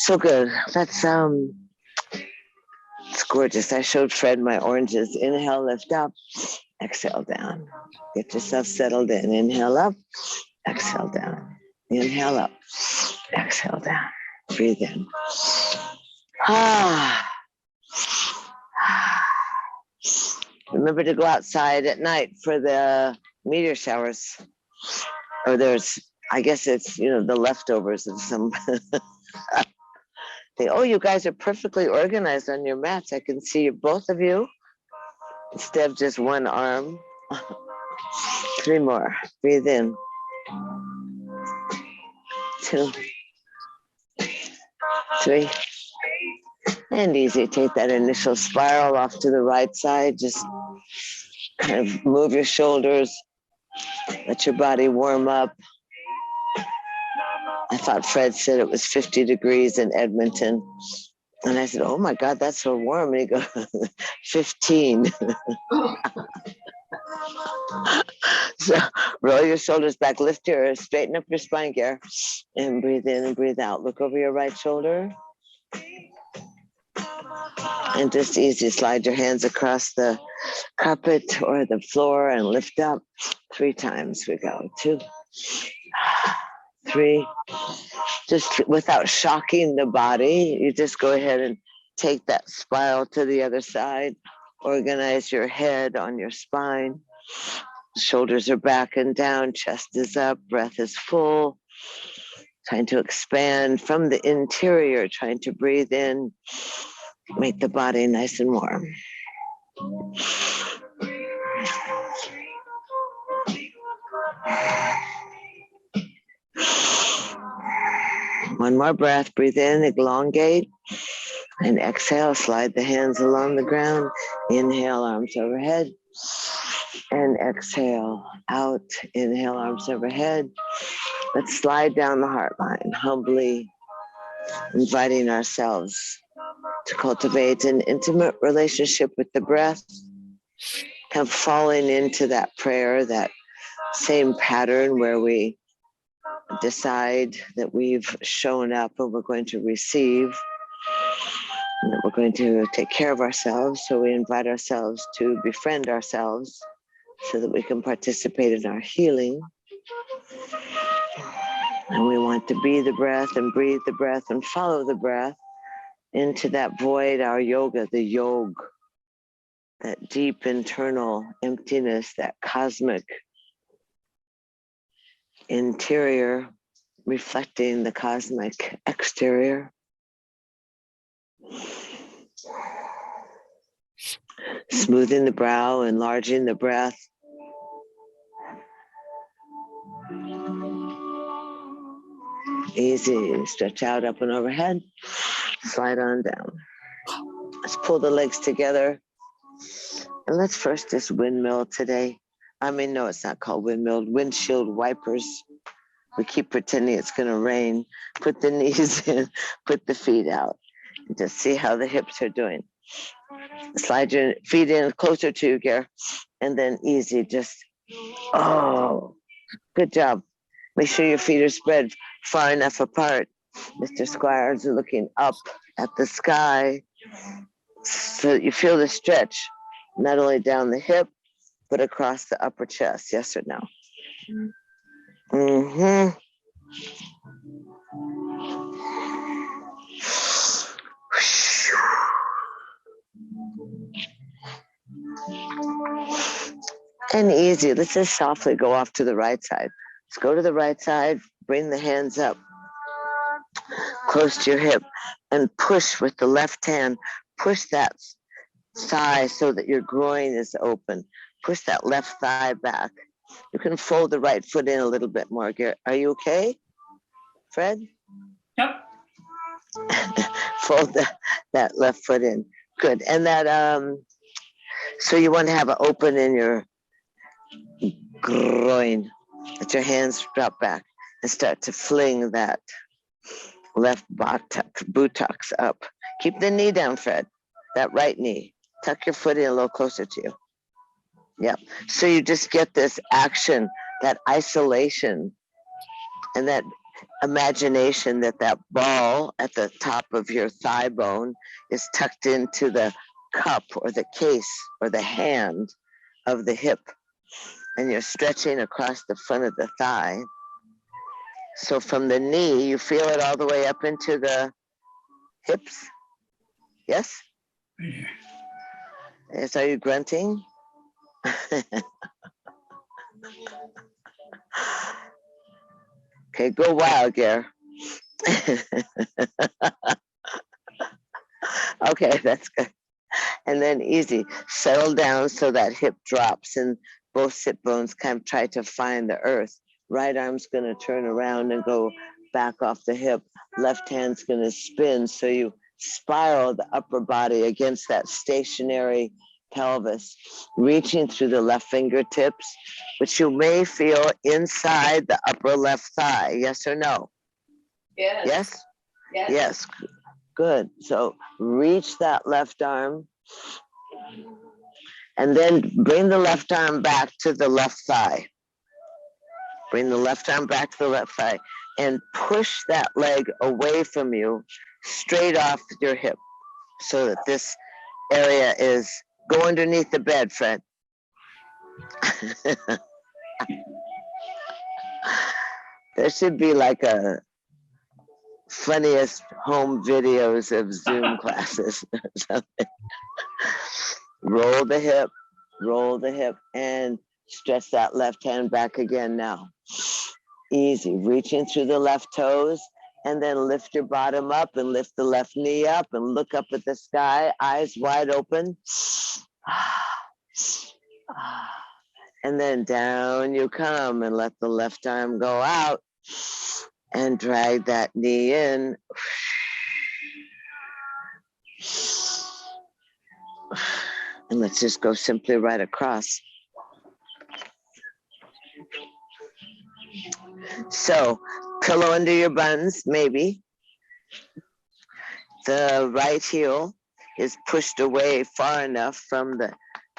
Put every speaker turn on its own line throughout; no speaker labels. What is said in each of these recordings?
So good. It's gorgeous. I showed Fred my oranges. Inhale, lift up, exhale down. Get yourself settled in. Inhale up, exhale down. Inhale up, exhale down. Breathe in. Remember to go outside at night for the meteor showers. Or I guess it's, the leftovers of some. You guys are perfectly organized on your mats. I can see both of you instead of just one arm. 3 more. Breathe in. 2, 3. And easy. Take that initial spiral off to the right side. Just kind of move your shoulders. Let your body warm up. I thought Fred said it was 50 degrees in Edmonton. And I said, oh my God, that's so warm. And he goes, 15. So roll your shoulders back, straighten up your spine, Gare, and breathe in and breathe out. Look over your right shoulder. And just easy, slide your hands across the carpet or the floor and lift up 3 times. We go 2, 3. Just without shocking the body, you just go ahead and take that spiral to the other side. Organize your head on your spine. Shoulders are back and down, chest is up, breath is full. Trying to expand from the interior, trying to breathe in, make the body nice and warm. One more breath, breathe in, elongate, and exhale, slide the hands along the ground. Inhale, arms overhead, and exhale, out. Inhale, arms overhead. Let's slide down the heart line, humbly inviting ourselves to cultivate an intimate relationship with the breath, kind of falling into that prayer, that same pattern where we decide that we've shown up and we're going to receive, and that we're going to take care of ourselves. So we invite ourselves to befriend ourselves so that we can participate in our healing. And we want to be the breath and breathe the breath and follow the breath into that void, our yoga, the yog, that deep internal emptiness, that cosmic interior reflecting the cosmic exterior. Smoothing the brow, enlarging the breath. Easy, stretch out up and overhead, slide on down. Let's pull the legs together. And let's first just windmill today. No, it's not called windmill, windshield wipers. We keep pretending it's gonna rain. Put the knees in, put the feet out. And just see how the hips are doing. Slide your feet in closer to you, Gare. And then easy, just, good job. Make sure your feet are spread far enough apart. Mr. Squires are looking up at the sky so that you feel the stretch, not only down the hip, but across the upper chest. Yes or no? Mm-hmm. And easy. Let's just softly go off to the right side. Let's go to the right side, bring the hands up close to your hip and push with the left hand. Push that thigh so that your groin is open. Push that left thigh back. You can fold the right foot in a little bit more. Are you okay, Fred?
Yep.
Fold that left foot in. Good. And that, so you want to have an open in your groin. Let your hands drop back and start to fling that left buttocks up. Keep the knee down, Fred. That right knee. Tuck your foot in a little closer to you. Yep. So you just get this action, that isolation, and that imagination that that ball at the top of your thigh bone is tucked into the cup or the case or the hand of the hip, and you're stretching across the front of the thigh. So from the knee, you feel it all the way up into the hips. Yes?
Yeah.
Yes, are you grunting? Okay, go wild, Gare. Okay, that's good. And then easy, settle down so that hip drops and both sit bones kind of try to find the earth. Right arm's gonna turn around and go back off the hip. Left hand's gonna spin so you spiral the upper body against that stationary pelvis, reaching through the left fingertips, which you may feel inside the upper left thigh. Yes or no?
Yes.
Yes?
Yes.
Yes. Good. So reach that left arm and then bring the left arm back to the left thigh. Bring the left arm back to the left thigh and push that leg away from you, straight off your hip, so that this area is go underneath the bed, Fred. There should be like a funniest home videos of Zoom classes or something. Roll the hip, and stretch that left hand back again now. Easy, reaching through the left toes, and then lift your bottom up and lift the left knee up and look up at the sky, eyes wide open. And then down you come and let the left arm go out and drag that knee in. And let's just go simply right across. So, pillow under your buns, maybe. The right heel is pushed away far enough from the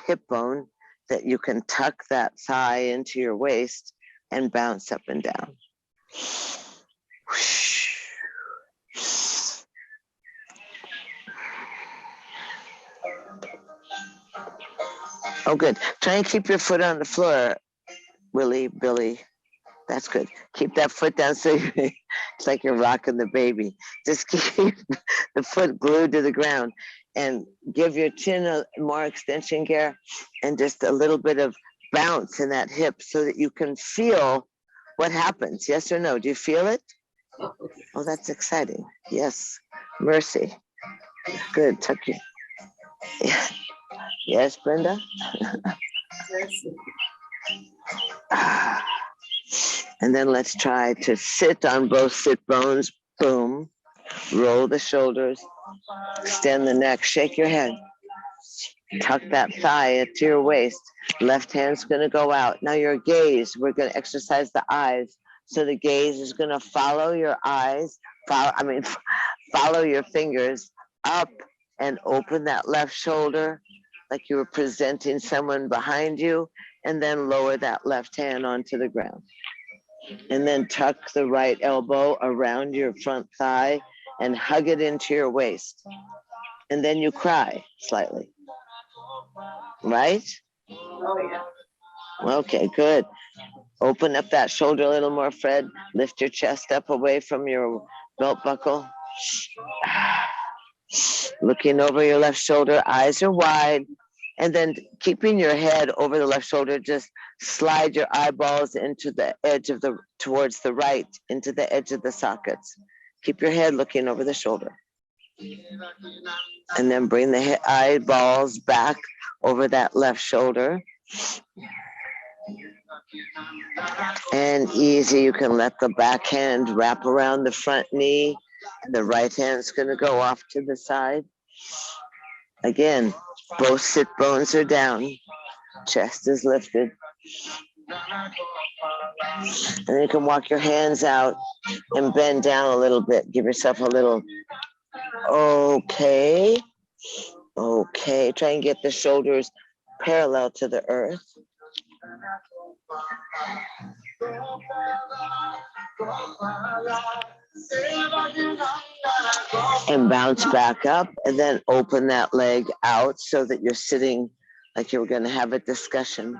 hip bone that you can tuck that thigh into your waist and bounce up and down. Oh, good. Try and keep your foot on the floor, Billy. That's good. Keep that foot down so it's like you're rocking the baby. Just keep the foot glued to the ground and give your chin more extension, Gare, and just a little bit of bounce in that hip so that you can feel what happens. Yes or no? Do you feel it? Oh, that's exciting. Yes. Mercy. Good. Tuck your... Yeah. Yes, Brenda? And then let's try to sit on both sit bones. Boom. Roll the shoulders. Extend the neck. Shake your head. Tuck that thigh into your waist. Left hand's going to go out. Now your gaze, we're going to exercise the eyes. So the gaze is going to follow your eyes, follow your fingers up and open that left shoulder like you were presenting someone behind you, and then lower that left hand onto the ground. And then tuck the right elbow around your front thigh and hug it into your waist. And then you cry slightly. Right?
Oh, yeah.
Okay, good. Open up that shoulder a little more, Fred. Lift your chest up away from your belt buckle. Looking over your left shoulder, eyes are wide. And then keeping your head over the left shoulder, just slide your eyeballs into the edge of towards the right, into the edge of the sockets. Keep your head looking over the shoulder. And then bring the eyeballs back over that left shoulder. And easy, you can let the back hand wrap around the front knee. And the right hand's gonna go off to the side. Again, both sit bones are down. Chest is lifted. And then you can walk your hands out and bend down a little bit. Give yourself a little, okay. Okay, try and get the shoulders parallel to the earth. And bounce back up, and then open that leg out so that you're sitting like you were going to have a discussion.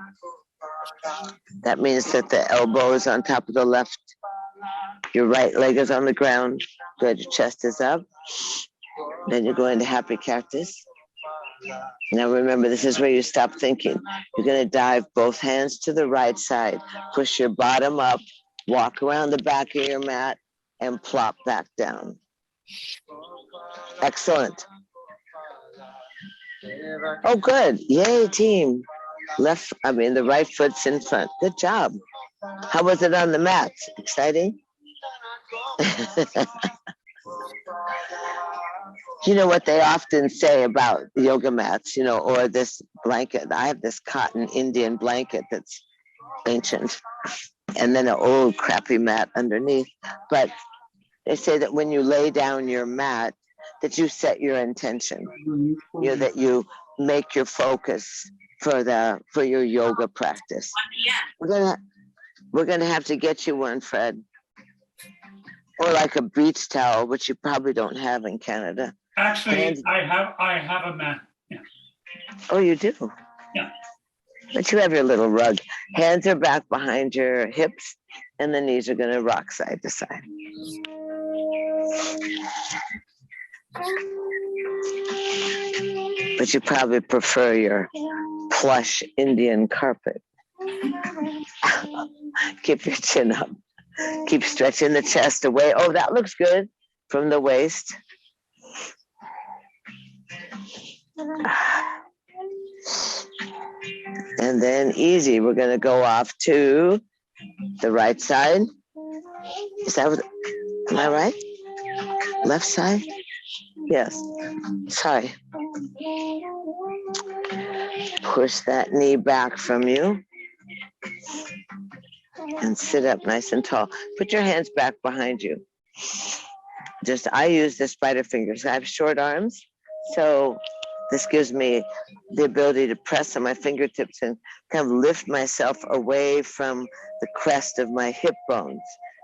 That means that the elbow is on top of the left. Your right leg is on the ground. Good. Your chest is up. Then you go into happy cactus. Now remember, this is where you stop thinking. You're going to dive both hands to the right side. Push your bottom up. Walk around the back of your mat and plop back down. Excellent. Oh, good. Yay, team. The right foot's in front. Good job. How was it on the mat? Exciting? You know what they often say about yoga mats, or this blanket. I have this cotton Indian blanket that's ancient, and then an old crappy mat underneath. But they say that when you lay down your mat, that you set your intention, that you make your focus for your yoga practice. We're gonna have to get you one, Fred, or like a beach towel, which you probably don't have in Canada.
Actually, I have a mat. Yeah.
Oh, you do?
Yeah.
But you have your little rug. Hands are back behind your hips, and the knees are going to rock side to side. But you probably prefer your plush Indian carpet. Keep your chin up. Keep stretching the chest away. Oh, that looks good from the waist. And then easy, we're going to go off to the right side. Am I right? Left side? Yes. Sorry. Push that knee back from you and sit up nice and tall. Put your hands back behind you. I use the spider fingers. I have short arms, so this gives me the ability to press on my fingertips and kind of lift myself away from the crest of my hip bones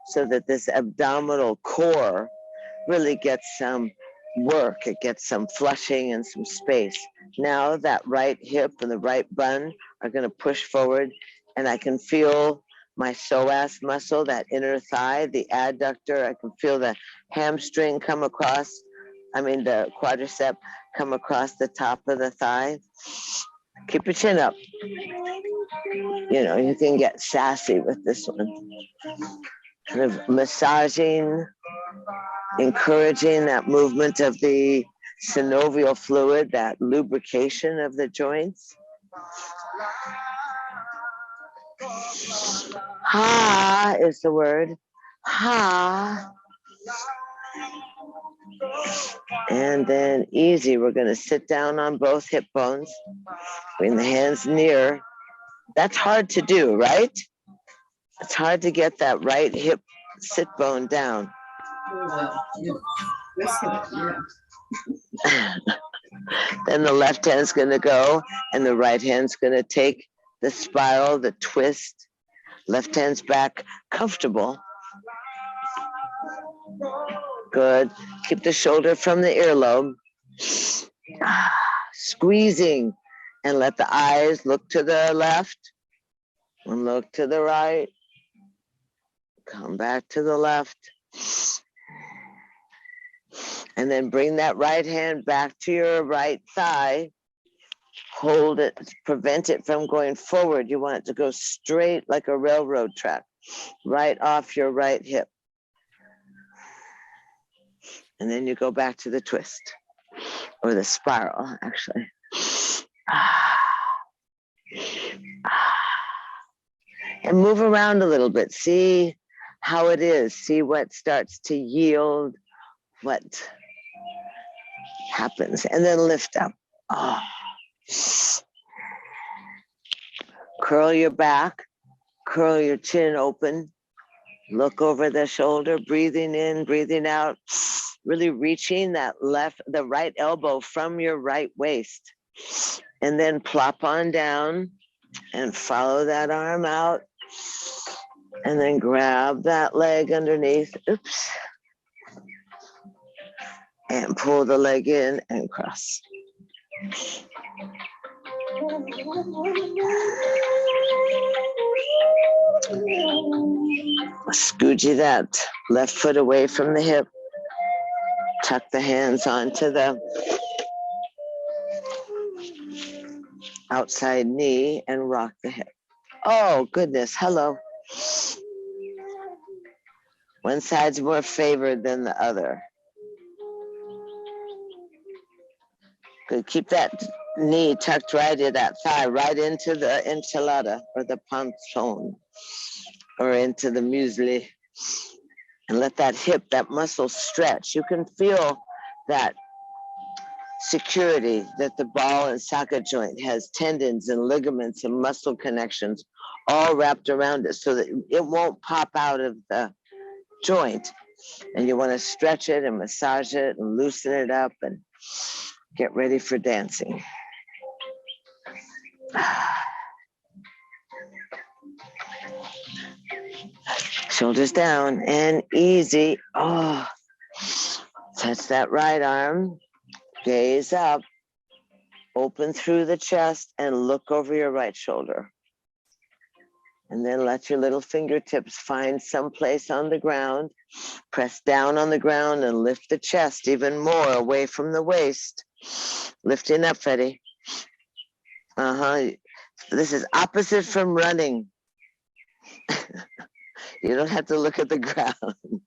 so that this abdominal core really gets some work. It gets some flushing and some space. Now that right hip and the right bun are going to push forward, and I can feel my psoas muscle, that inner thigh, the adductor. I can feel the hamstring come across, the quadricep come across the top of the thigh. Keep your chin up. You can get sassy with this one. Kind of massaging, encouraging that movement of the synovial fluid, that lubrication of the joints. Ha is the word. Ha. And then easy, we're going to sit down on both hip bones. Bring the hands near. That's hard to do, right? It's hard to get that right hip sit bone down. Then the left hand's going to go, and the right hand's going to take the spiral, the twist. Left hand's back, comfortable. Good. Keep the shoulder from the earlobe. Squeezing, and let the eyes look to the left and look to the right. Come back to the left. And then bring that right hand back to your right thigh. Hold it, prevent it from going forward. You want it to go straight like a railroad track, right off your right hip. And then you go back to the twist, or the spiral, actually. And move around a little bit. See how it is. See what starts to yield, what happens. And then lift up. Oh. Curl your back, curl your chin open, look over the shoulder, breathing in, breathing out, really reaching the right elbow from your right waist. And then plop on down and follow that arm out. And then grab that leg underneath. Oops. And pull the leg in and cross. Scoochie that left foot away from the hip. Tuck the hands onto the outside knee and rock the hip. Oh, goodness. Hello. One side's more favored than the other. Good. Keep that knee tucked right in that thigh, right into the enchilada or the panzone or into the muesli. And let that hip, that muscle stretch. You can feel that security that the ball and socket joint has tendons and ligaments and muscle connections all wrapped around it so that it won't pop out of the joint. And you want to stretch it and massage it and loosen it up and get ready for dancing. Shoulders down and easy. Oh, touch that right arm, gaze up, open through the chest and look over your right shoulder. And then let your little fingertips find some place on the ground. Press down on the ground and lift the chest even more away from the waist. Lifting up, Fetty. This is opposite from running. You don't have to look at the ground.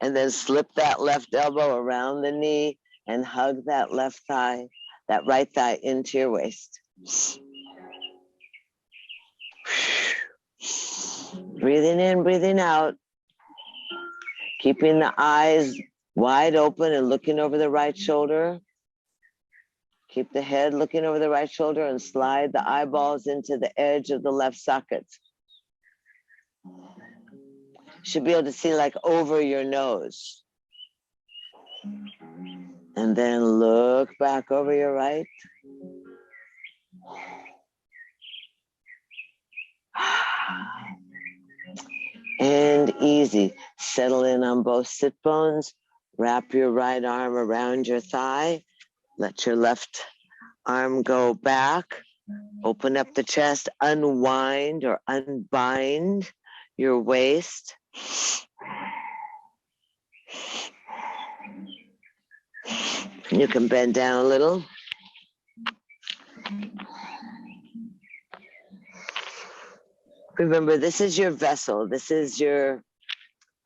And then slip that left elbow around the knee and hug that left thigh, that right thigh into your waist. Breathing in, breathing out. Keeping the eyes wide open and looking over the right shoulder. Keep the head looking over the right shoulder and slide the eyeballs into the edge of the left socket. Should be able to see like over your nose. And then look back over your right. And easy. Settle in on both sit bones. Wrap your right arm around your thigh. Let your left arm go back. Open up the chest. Unwind or unbind your waist. You can bend down a little. Remember, this is your vessel. This is your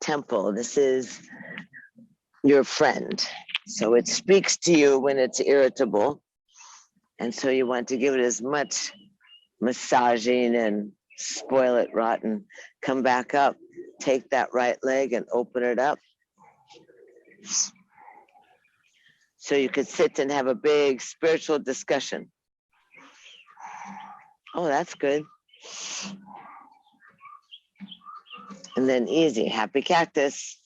temple. This is your friend. So it speaks to you when it's irritable. And so you want to give it as much massaging and spoil it rotten. Come back up, take that right leg and open it up. So you could sit and have a big spiritual discussion. Oh, that's good. And then easy, happy cactus.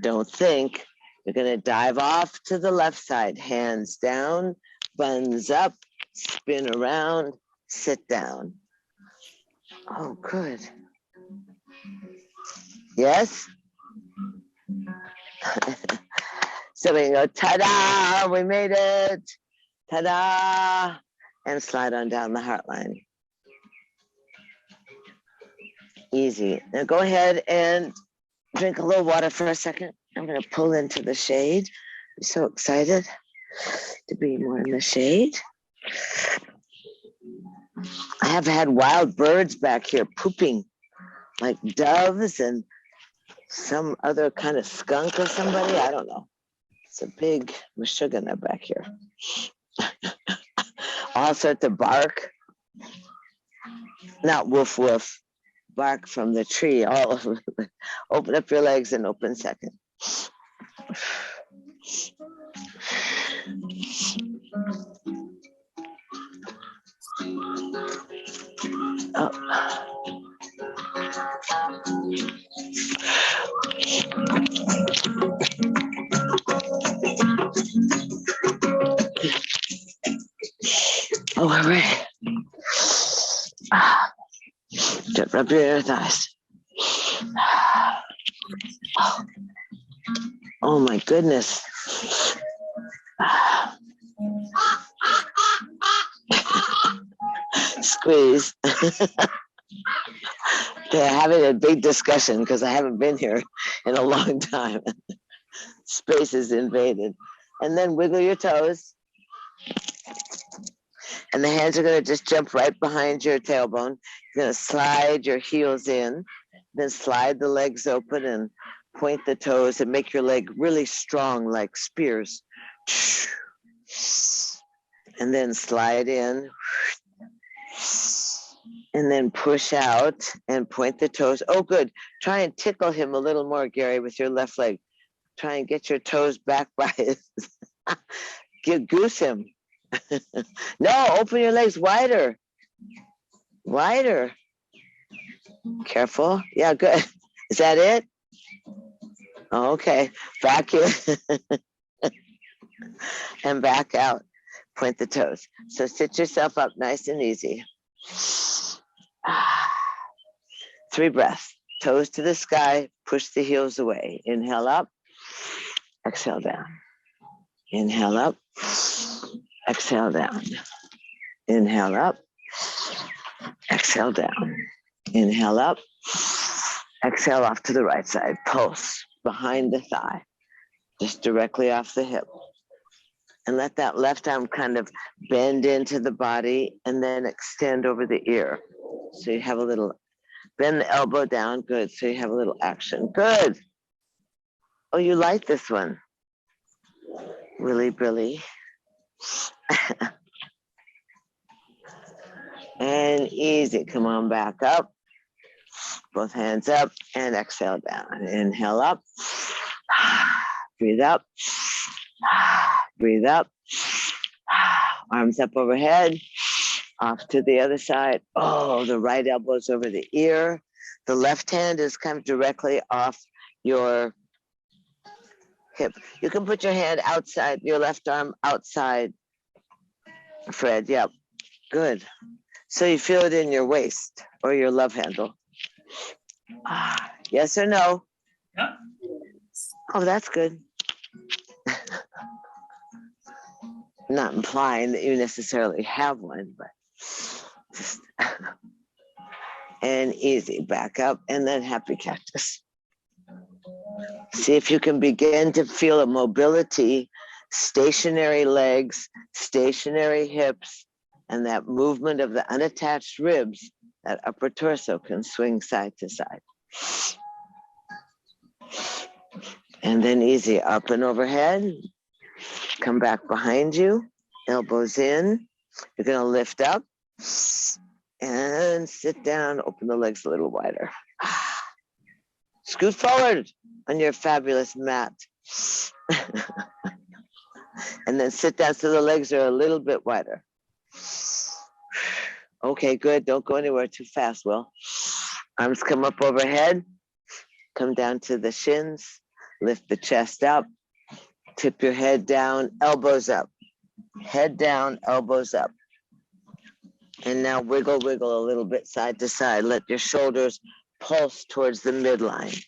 Don't think. You're going to dive off to the left side. Hands down, buns up, spin around, sit down. Oh, good. Yes? So we go, ta-da, we made it. Ta-da. And slide on down the heart line. Easy. Now go ahead and drink a little water for a second. I'm going to pull into the shade. I'm so excited to be more in the shade. I have had wild birds back here pooping, like doves and some other kind of skunk or somebody. I don't know. It's a big Meshuggah back here. All sorts of bark. Not woof woof. Bark from the tree all over. Open up your legs and open second. Oh. Oh, we're ready. Just rub your thighs. Oh my goodness. Squeeze. They're having a big discussion because I haven't been here in a long time. Space is invaded. And then wiggle your toes. And the hands are going to just jump right behind your tailbone. You're going to slide your heels in, then slide the legs open and point the toes and make your leg really strong like spears. And then slide in. And then push out and point the toes. Oh, good. Try and tickle him a little more, Gary, with your left leg. Try and get your toes back by his. Goose him. No, open your legs wider. Wider. Careful. Yeah, good. Is that it? Okay. Back in. And back out. Point the toes. So sit yourself up nice and easy. 3 breaths. Toes to the sky. Push the heels away. Inhale up. Exhale down. Inhale up. Exhale down. Inhale up. Exhale down. Inhale up. Exhale off to the right side. Pulse behind the thigh. Just directly off the hip. And let that left arm kind of bend into the body and then extend over the ear. So you have a little, bend the elbow down. Good. So you have a little action. Good. Oh, you like this one. Really, Billy. And easy. Come on back up. Both hands up and exhale down. Inhale up. Breathe up. Breathe up. Arms up overhead. Off to the other side. Oh, the right elbow's over the ear. The left hand is kind of directly off your hip. You can put your hand outside, your left arm outside, Fred. Yep. Good. So you feel it in your waist or your love handle. Yes or no?
Yeah.
Oh, that's good. Not implying that you necessarily have one, but just and easy. Back up and then happy cactus. See if you can begin to feel a mobility, stationary legs, stationary hips, and that movement of the unattached ribs, that upper torso can swing side to side. And then easy up and overhead. Come back behind you, elbows in. You're going to lift up and sit down, open the legs a little wider. Scoot forward on your fabulous mat. And then sit down so the legs are a little bit wider. Okay, good. Don't go anywhere too fast, Will. Arms come up overhead. Come down to the shins. Lift the chest up. Tip your head down, elbows up. Head down, elbows up. And now wiggle, wiggle a little bit side to side. Let your shoulders pulse towards the midline.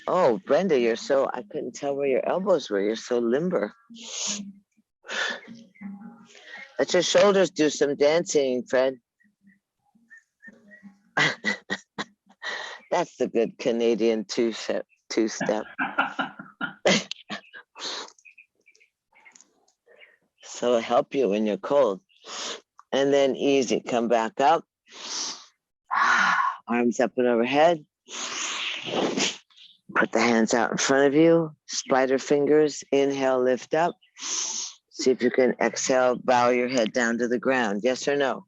Oh, Brenda, you're so, I couldn't tell where your elbows were. You're so limber. Let your shoulders do some dancing, Fred. That's the good Canadian two-step. So it'll help you when you're cold. And then easy, come back up. Arms up and overhead. Put the hands out in front of you. Spider fingers, inhale, lift up. See if you can exhale, bow your head down to the ground. Yes or no?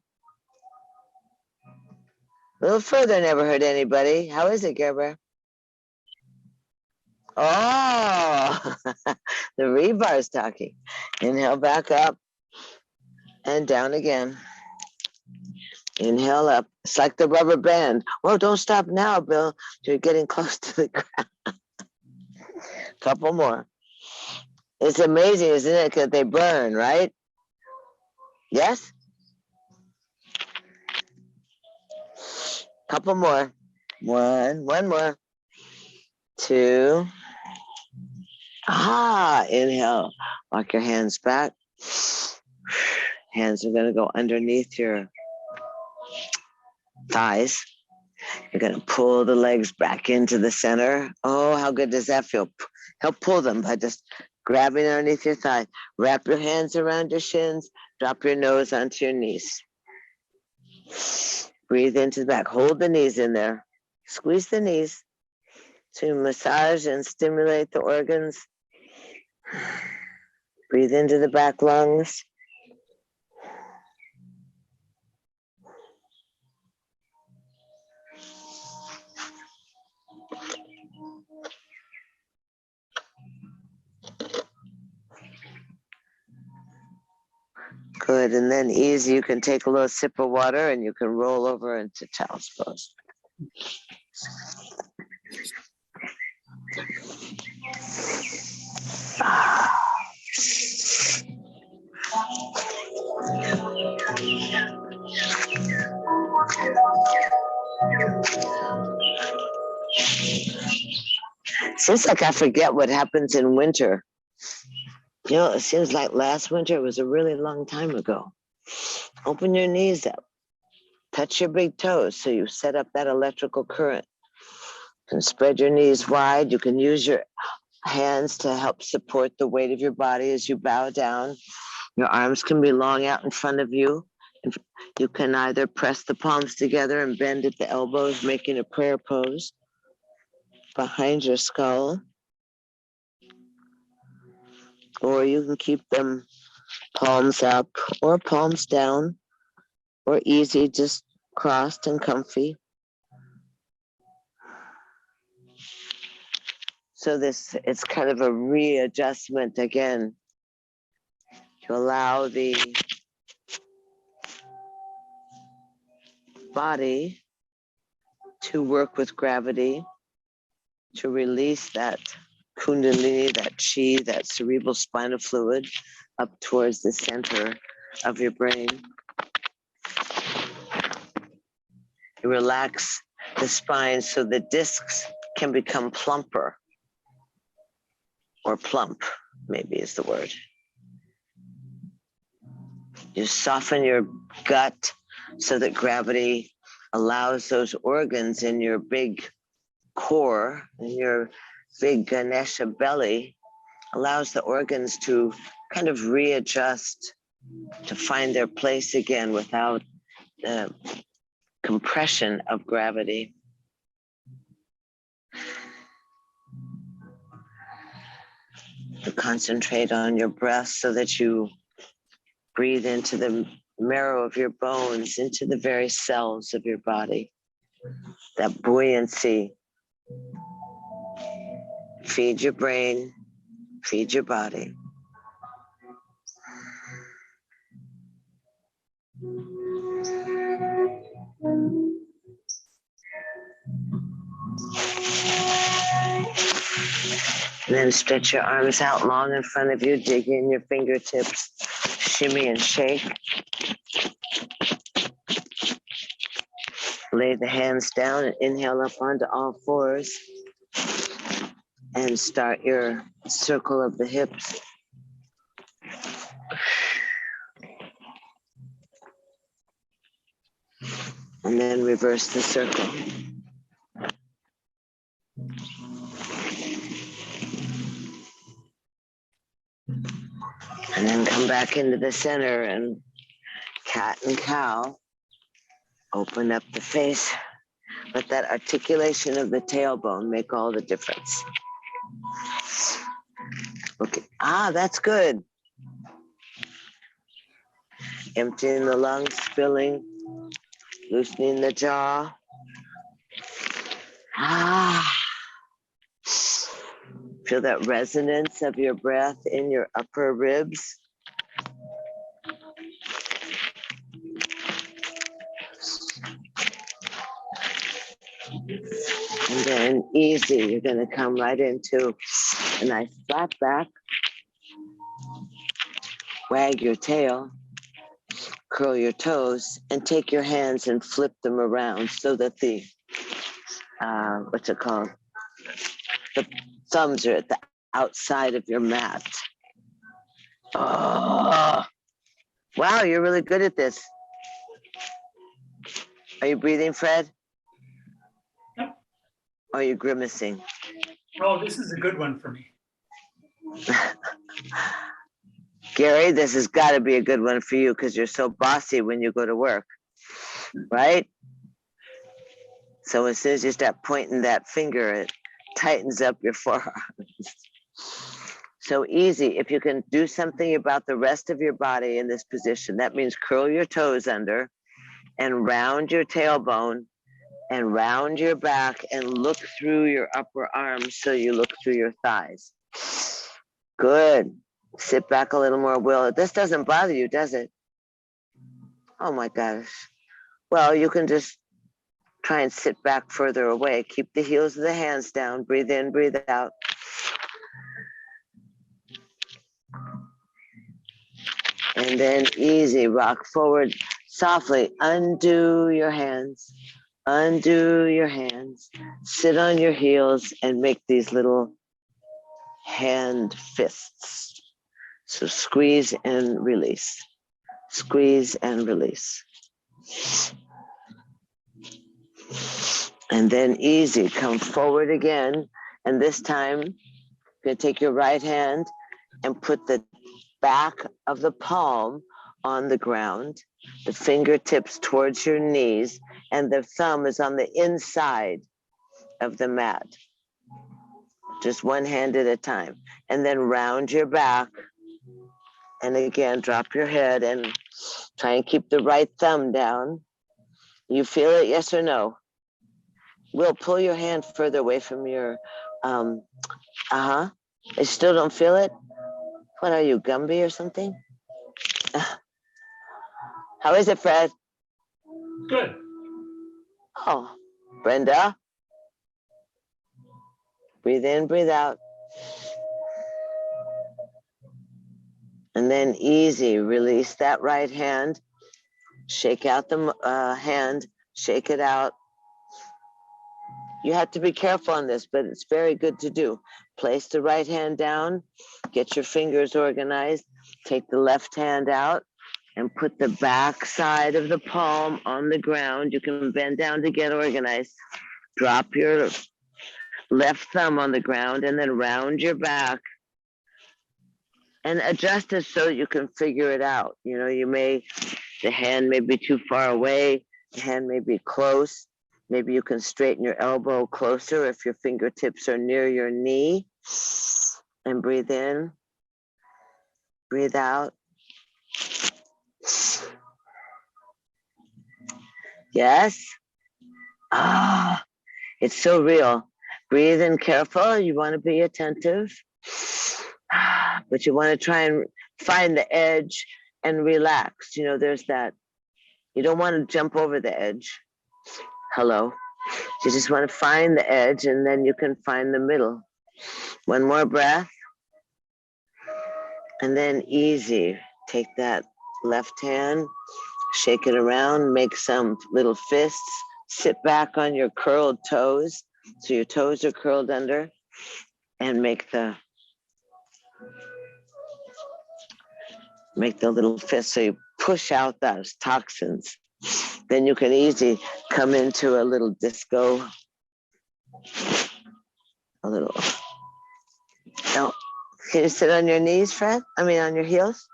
A little further, never hurt anybody. How is it, Gerber? Oh, the rebar's talking. Inhale back up and down again. Inhale up. It's like the rubber band. Well, don't stop now, Bill. You're getting close to the ground. Couple more. It's amazing, isn't it? Because they burn, right? Yes? Couple more. One more. 2. Inhale. Walk your hands back. Hands are going to go underneath your thighs. You're going to pull the legs back into the center. Oh, how good does that feel? Help pull them by just grabbing underneath your thigh. Wrap your hands around your shins. Drop your nose onto your knees. Breathe into the back. Hold the knees in there. Squeeze the knees to massage and stimulate the organs. Breathe into the back lungs. Good, and then easy, you can take a little sip of water and you can roll over into child's pose. Seems like I forget what happens in winter. You know, it seems like last winter was a really long time ago. Open your knees up. Touch your big toes so you set up that electrical current. You can spread your knees wide. You can use your hands to help support the weight of your body as you bow down. Your arms can be long out in front of you. You can either press the palms together and bend at the elbows, making a prayer pose behind your skull. Or you can keep them palms up or palms down, or easy, just crossed and comfy. So it's kind of a readjustment again to allow the body to work with gravity, to release that kundalini, that chi, that cerebral spinal fluid up towards the center of your brain. You relax the spine so the discs can become plumper, or plump, maybe is the word. You soften your gut so that gravity allows those organs in your big core, in your big Ganesha belly, allows the organs to kind of readjust, to find their place again without the compression of gravity. To concentrate on your breath so that you breathe into the marrow of your bones, into the very cells of your body. That buoyancy. Feed your brain, feed your body. And then stretch your arms out long in front of you, dig in your fingertips, shimmy and shake. Lay the hands down and inhale up onto all fours. And start your circle of the hips. And then reverse the circle. And then come back into the center and cat and cow. Open up the face. Let that articulation of the tailbone make all the difference. Okay. That's good. Emptying the lungs, filling, loosening the jaw. Feel that resonance of your breath in your upper ribs. And then easy, you're going to come right into a nice flat back. Wag your tail. curl your toes and take your hands and flip them around so that the, what's it called? The thumbs are at the outside of your mat. Oh, wow, you're really good at this. Are you breathing, Fred?
Yep.
Or are you grimacing?
Oh, this is a good one for me.
Gary, this has got to be a good one for you because you're so bossy when you go to work, right? So as soon as you start pointing that finger, it tightens up your forearms. So easy. If you can do something about the rest of your body in this position, that means curl your toes under and round your tailbone and round your back and look through your upper arms so you look through your thighs. Good. Sit back a little more, Will. This doesn't bother you, does it? Oh my gosh. Well, you can just try and sit back further away. Keep the heels of the hands down. Breathe in, breathe out. And then easy, rock forward softly. Undo your hands. Undo your hands. Sit on your heels and make these little hand fists. So squeeze and release. Squeeze and release. And then easy, come forward again. And this time, you're gonna take your right hand and put the back of the palm on the ground, the fingertips towards your knees, and the thumb is on the inside of the mat. Just one hand at a time. And then round your back. And again, drop your head and try and keep the right thumb down. You feel it, yes or no? Will, pull your hand further away from your, You still don't feel it? What are you, Gumby or something? How is it, Fred?
Good.
Oh, Brenda? Breathe in, breathe out. And then easy, release that right hand. Shake out the hand, shake it out. You have to be careful on this, but it's very good to do. Place the right hand down, get your fingers organized, take the left hand out, and put the back side of the palm on the ground. You can bend down to get organized. Drop your left thumb on the ground and then round your back and adjust it so you can figure it out. You know, the hand may be too far away, the hand may be close. Maybe you can straighten your elbow closer if your fingertips are near your knee. And breathe in, breathe out. Yes? Ah, it's so real. Breathe in careful. You want to be attentive. But you want to try and find the edge and relax. You know, there's that. You don't want to jump over the edge. Hello. You just want to find the edge and then you can find the middle. One more breath. And then easy. Take that left hand, shake it around, make some little fists, sit back on your curled toes. So your toes are curled under and make the little fist. So you push out those toxins. Then you can easily come into a little disco, no. Can you sit on your knees, Fred? On your heels?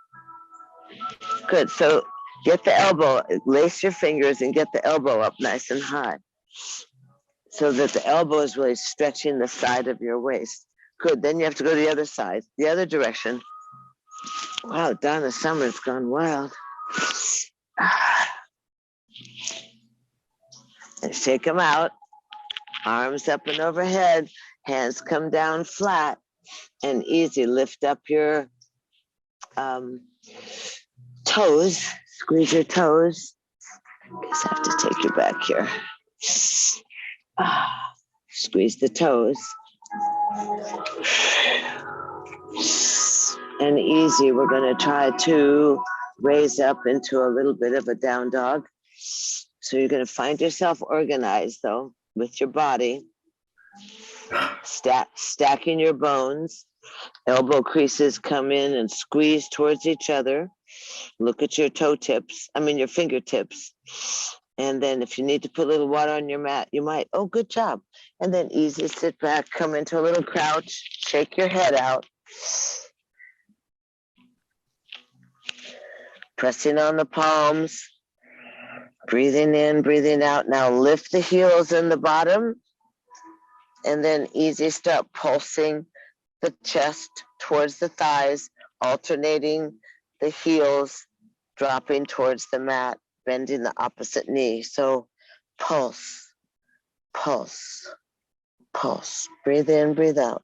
Good, so get the elbow, lace your fingers and get the elbow up nice and high so that the elbow is really stretching the side of your waist. Good, then you have to go to the other side, the other direction. Wow, Donna Summer's gone wild. And shake them out, arms up and overhead, hands come down flat, and easy, lift up your toes, squeeze your toes. Guess I have to take you back here. Squeeze the toes. And easy, we're gonna try to raise up into a little bit of a down dog. So you're going to find yourself organized though with your body, stacking your bones, elbow creases come in and squeeze towards each other. Look at your your fingertips. And then if you need to put a little water on your mat, you might. Oh, good job. And then easy, sit back, come into a little crouch, shake your head out. Pressing on the palms, breathing in, breathing out. Now lift the heels in the bottom, and then easy start pulsing the chest towards the thighs, alternating the heels, dropping towards the mat, bending the opposite knee. So pulse, pulse, pulse. Breathe in, breathe out.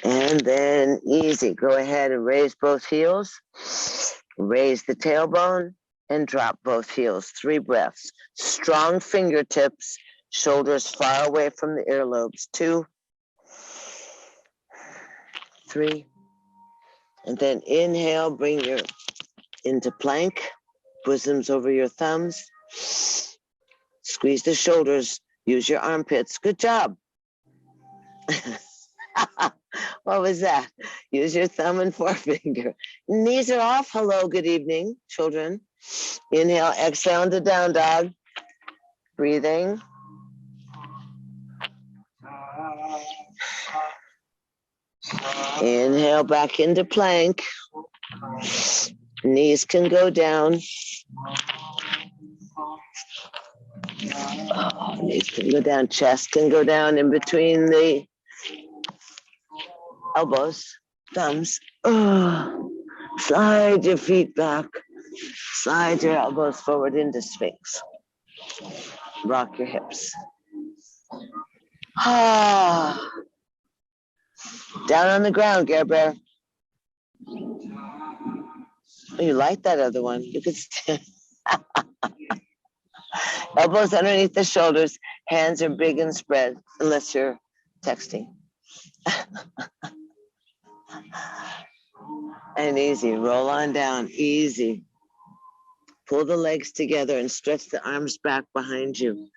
And then easy, go ahead and raise both heels, raise the tailbone, and drop both heels. 3 breaths. Strong fingertips, shoulders far away from the earlobes. 2, 3. And then inhale, bring your into plank, bosoms over your thumbs. Squeeze the shoulders, use your armpits. Good job. What was that? Use your thumb and forefinger. Knees are off. Hello, good evening, children. Inhale, exhale into down dog. Breathing. Inhale back into plank. Knees can go down. Knees can go down. Chest can go down in between the elbows, thumbs. Slide your feet back. Slide your elbows forward into Sphinx. Rock your hips. Down on the ground, Gare Bear. Oh, you like that other one. You could stand. Elbows underneath the shoulders. Hands are big and spread, unless you're texting. And easy, roll on down, easy. Pull the legs together and stretch the arms back behind you.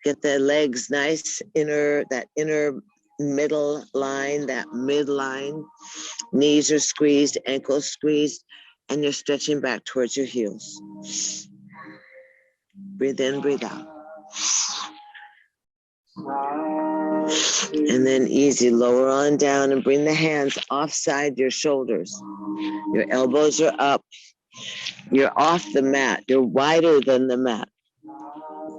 Get the legs nice, that inner middle line, that midline. Knees are squeezed, ankles squeezed, and you're stretching back towards your heels. Breathe in, breathe out. And then easy, lower on down and bring the hands offside your shoulders. Your elbows are up. You're off the mat. You're wider than the mat.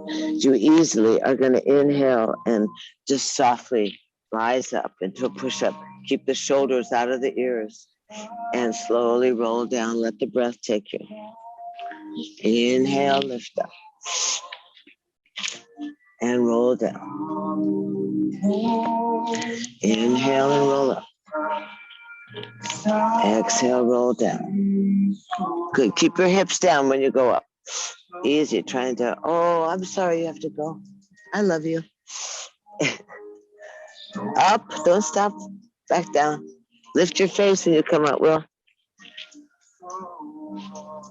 You easily are going to inhale and just softly rise up into a push-up. Keep the shoulders out of the ears and slowly roll down. Let the breath take you. Inhale, lift up. And roll down. Inhale and roll up. Exhale, roll down. Good. Keep your hips down when you go up. Easy. Trying to, I'm sorry you have to go. I love you. Up. Don't stop. Back down. Lift your face when you come out, Will.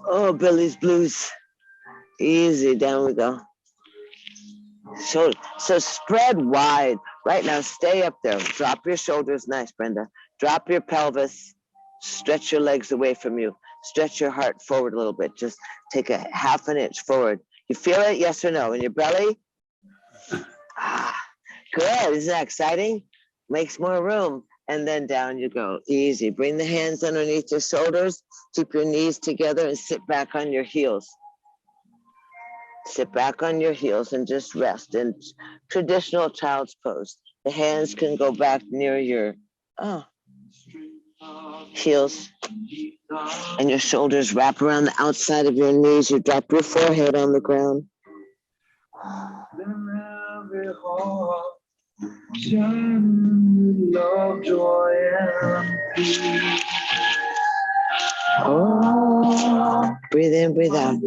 Oh, Billy's Blues. Easy. Down we go. So spread wide. Right now, stay up there. Drop your shoulders. Nice, Brenda. Drop your pelvis. Stretch your legs away from you. Stretch your heart forward a little bit. Just take a 1/2 inch forward. You feel it? Yes or no? In your belly? Good. Isn't that exciting? Makes more room. And then down you go. Easy. Bring the hands underneath your shoulders. Keep your knees together and sit back on your heels. Sit back on your heels and just rest in traditional child's pose. The hands can go back near your heels, and your shoulders wrap around the outside of your knees. You drop your forehead on the ground. Breathe in, breathe out.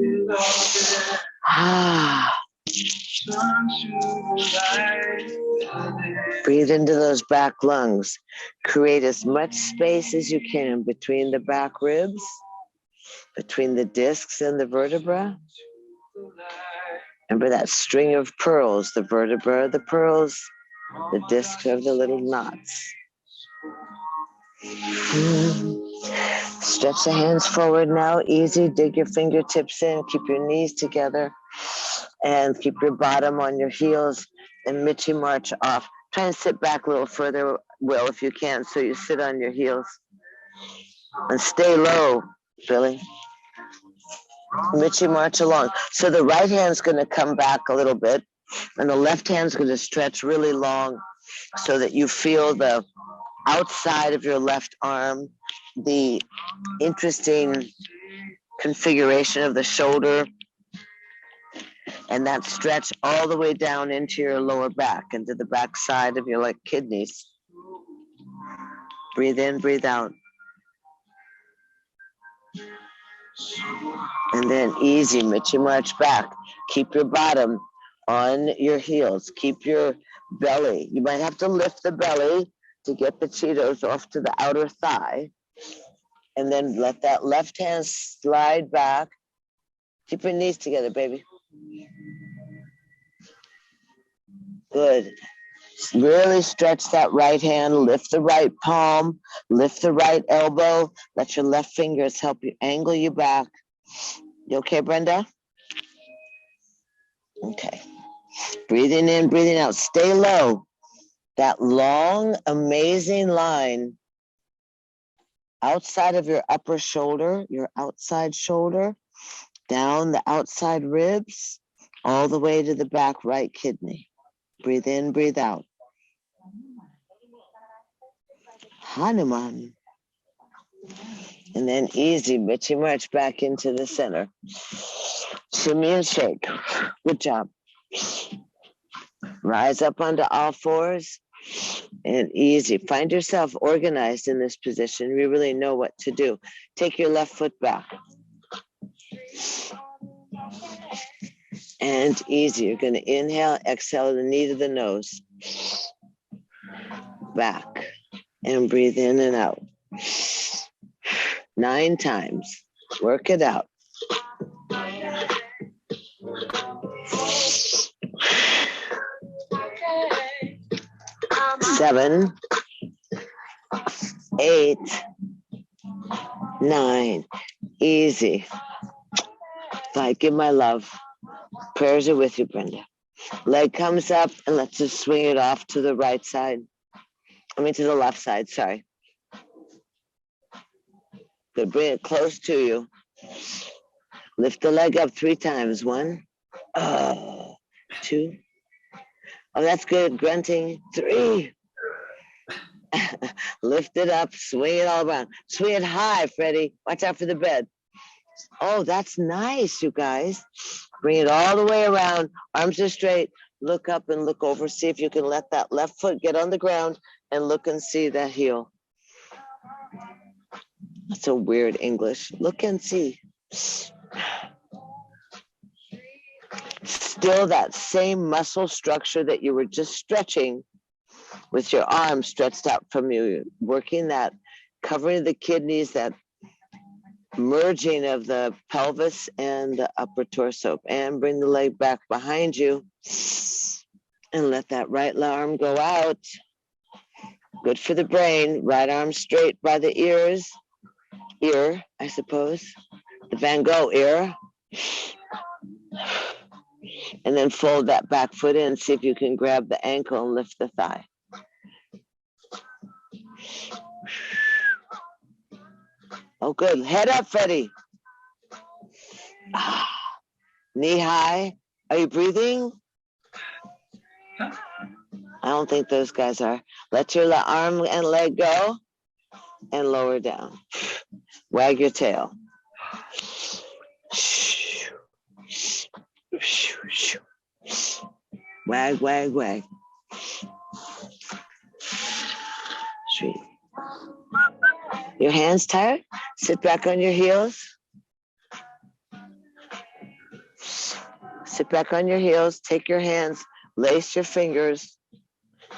Breathe into those back lungs. Create as much space as you can between the back ribs, between the discs and the vertebra. Remember that string of pearls, the vertebra of the pearls, the discs of the little knots. Stretch the hands forward now, easy. Dig your fingertips in, keep your knees together, and keep your bottom on your heels, and Mitchy march off. Try and sit back a little further, Will, if you can, so you sit on your heels. And stay low, Billy. Mitchy march along. So the right hand's going to come back a little bit, and the left hand's going to stretch really long so that you feel the outside of your left arm, the interesting configuration of the shoulder, and that stretch all the way down into your lower back, into the back side of your like kidneys. Breathe in, breathe out. And then easy, Mitchy march back. Keep your bottom on your heels. Keep your belly. You might have to lift the belly to get the Cheetos off to the outer thigh. And then let that left hand slide back. Keep your knees together, baby. Good. Really stretch that right hand. Lift the right palm. Lift the right elbow. Let your left fingers help you angle you back. You okay, Brenda? Okay. Breathing in, breathing out. Stay low. That long, amazing line outside of your upper shoulder, your outside shoulder, down the outside ribs, all the way to the back right kidney. Breathe in, breathe out. Hanuman. And then easy, Mitchy march back into the center. Shimmy and shake. Good job. Rise up onto all fours and easy. Find yourself organized in this position. You really know what to do. Take your left foot back. And easy. You're going to inhale, exhale the knee to the nose. Back. And breathe in and out. 9 times. Work it out. 7, 8, 9. Easy. Like, give my love. Prayers are with you, Brenda. Leg comes up, and let's just swing it off to the right side. To the left side, sorry. Good, bring it close to you. Lift the leg up 3 times. 1, 2. Oh, that's good, grunting. 3. Lift it up, swing it all around. Swing it high, Freddie. Watch out for the bed. Oh, that's nice, you guys. Bring it all the way around. Arms are straight. Look up and look over. See if you can let that left foot get on the ground and look and see that heel. That's a weird English. Look and see. Still that same muscle structure that you were just stretching with your arms stretched out from you, working that, covering the kidneys, that merging of the pelvis and the upper torso. And bring the leg back behind you and let that right arm go out. Good for the brain. Right arm straight by the ear, I suppose. The Van Gogh ear. And then fold that back foot in. See if you can grab the ankle and lift the thigh. Oh, good. Head up, Freddie. Knee high. Are you breathing? I don't think those guys are. Let your arm and leg go and lower down. Wag your tail. Wag, wag, wag. Sweet. Your hands tired? Sit back on your heels. Sit back on your heels. Take your hands, lace your fingers,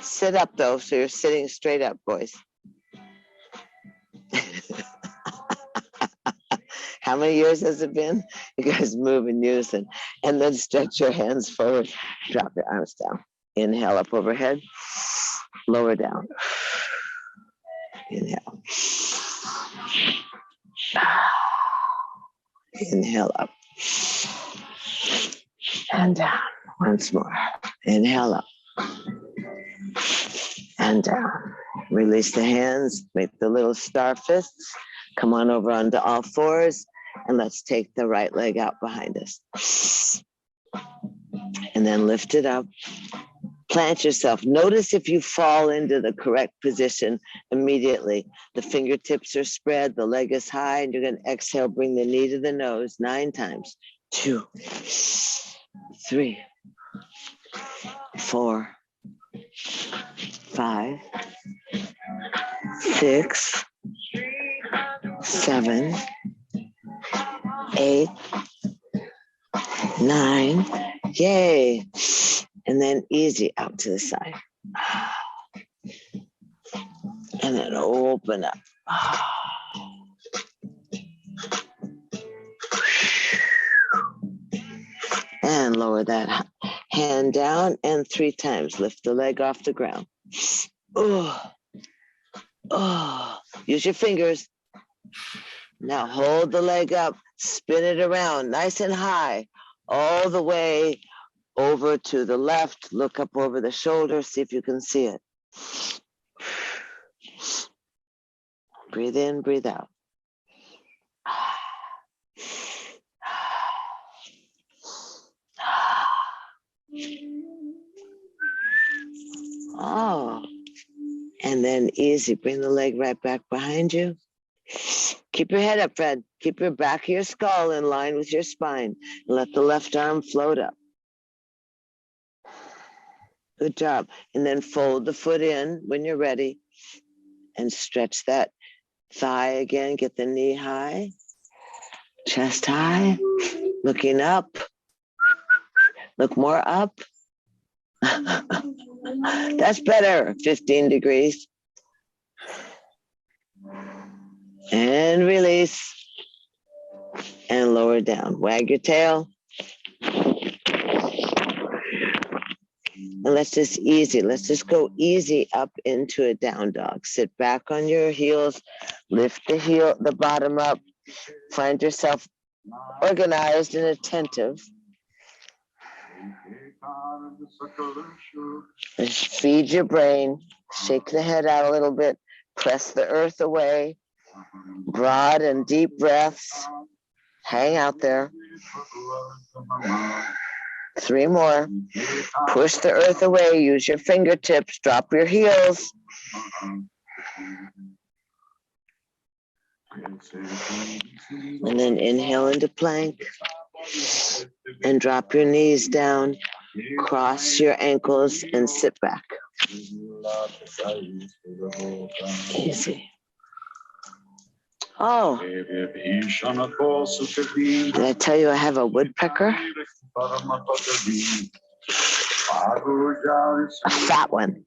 Sit up though, so you're sitting straight up, boys. How many years has it been? You guys move in unison. And then stretch your hands forward. Drop your arms down. Inhale up overhead. Lower down. Inhale. Inhale up. And down. Once more. Inhale up. And down. Release the hands. Make the little star fists. Come on over onto all fours. And let's take the right leg out behind us. And then lift it up. Plant yourself. Notice if you fall into the correct position immediately. The fingertips are spread, the leg is high, and you're going to exhale, bring the knee to the nose 9 times. 2, 3, 4, 5, 6, 7, 8, 9. Yay. And then easy out to the side. And then open up. And lower that hand down and 3 times. Lift the leg off the ground. Oh. Oh. Use your fingers. Now hold the leg up. Spin it around nice and high. All the way over to the left. Look up over the shoulder. See if you can see it. Breathe in, breathe out. Oh, and then easy. Bring the leg right back behind you. Keep your head up, Fred. Keep your back of your skull in line with your spine. And let the left arm float up. Good job. And then fold the foot in when you're ready. And stretch that thigh again. Get the knee high. Chest high. Looking up. Look more up. That's better. 15 degrees. And release. And lower down. Wag your tail. And let's just go easy up into a down dog. Sit back on your heels. Lift the bottom up. Find yourself organized and attentive. Just feed your brain. Shake the head out a little bit. Press the earth away. Broad and deep breaths. Hang out there. 3 more. Push the earth away. Use your fingertips. Drop your heels. And then inhale into plank. And drop your knees down. Cross your ankles and sit back. Easy. Oh, did I tell you I have a woodpecker? A fat one.